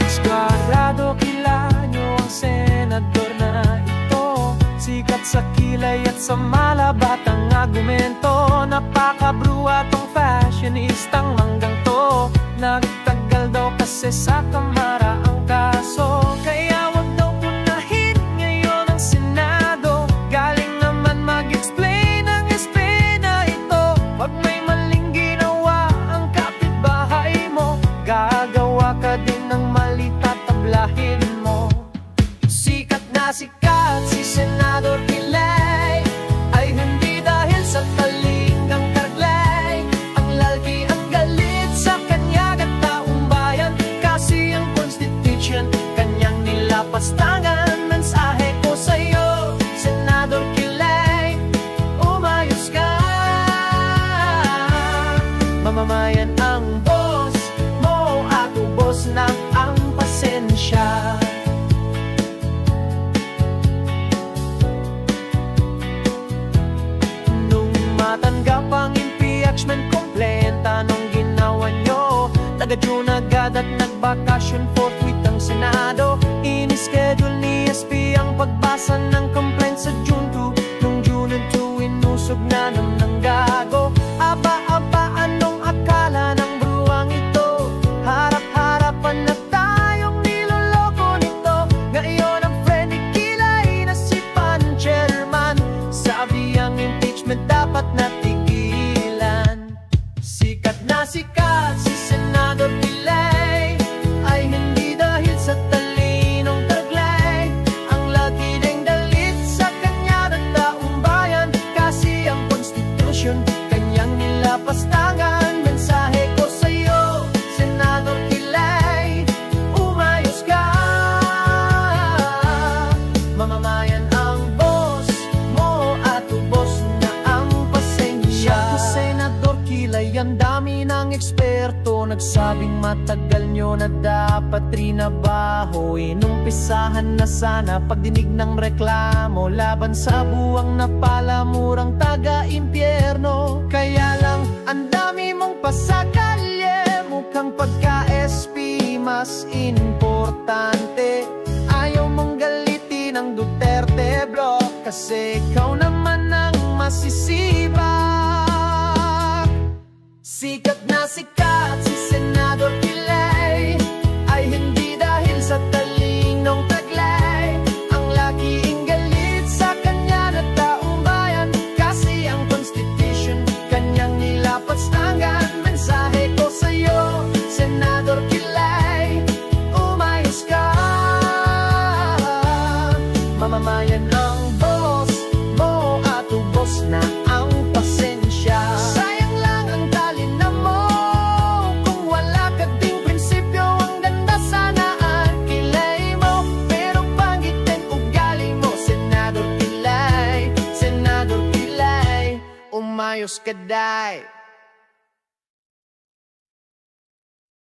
Sigurado kilala nyo ang senador na ito. Sikat sa kilay at sa malabatang argumento. Napakabruwa tong fashionistang manggang to. Nagtagal daw kasi sa kamara ang kaso, kaya wag daw punahin ngayon ang Senado. Galing naman mag-explain ang SP na ito. Pag may maling ginawa ang kapitbahay mo, gagawa ka din ng mali, tatablahin mo. Sikat na sikat si Senador Kilay ay hindi dahil sa talinggang taglay. Ang lalki ang galit sa kanya at taong bayan, kasi ang Constitution kanyang nilapastangan. Mensahe ko sa'yo, Senador Kilay, umayos ka. Mamamayan ang boss mo at ubos na ang pasensya. Nung matanggap ang impeachment complaint, anong ginawa nyo? Taga-June agad at nagbakasyon forthwith ang Senado. Inischedule ni SP ang pagbasa ng complaint sa June 2. Nung June 2, inusog na ng gago. Aba-aba, anong akala ng bruwang ito? Harap-harapan na tayong niloloko nito. Ngayon ang friend ni Kilay na si Pan Chairman, sabi ang impeachment dapat natigilan. Sikat na sikat si Senador Kilay ay hindi dahil sa talinong taglay. Ang laki ding dalit sa kanya ng taong bayan, kasi ang Constitution kanyang nilapastangan. Mensahe ko sa'yo, Senador Kilay, umayos ka. Mamamayan ang boss mo at ubos na ang pasensya. Senador Kilay, ang dami ng eksperto nagsabing matagal nyo na dapat trinabaho. Inumpisahan na sana pagdinig ng reklamo laban sa buwang napalamurang taga-impyerno. Kaya lang ang dami mong pasakalye, mukhang pagka-SP mas importante. Ayaw mong galitin ang Duterte block, kasi ikaw naman ang masisibak. Sikat na sikat si Senador Kilay ay hindi dahil sa talinong taglay. Ang laking galit sa kanya na taong bayan, kasi ang Constitution kanyang nilapastangan. Mensahe ko sa'yo, Senador Kilay, umayos ka. Mamamayan ang boss mo at ubos na ang pasensya. Sayang lang ang talina mo kung wala ka ding prinsipyo. Ang ganda sana ang kilay mo, pero pangit din ugali mo. Senador Kilay, Senador Kilay, umayos ka day.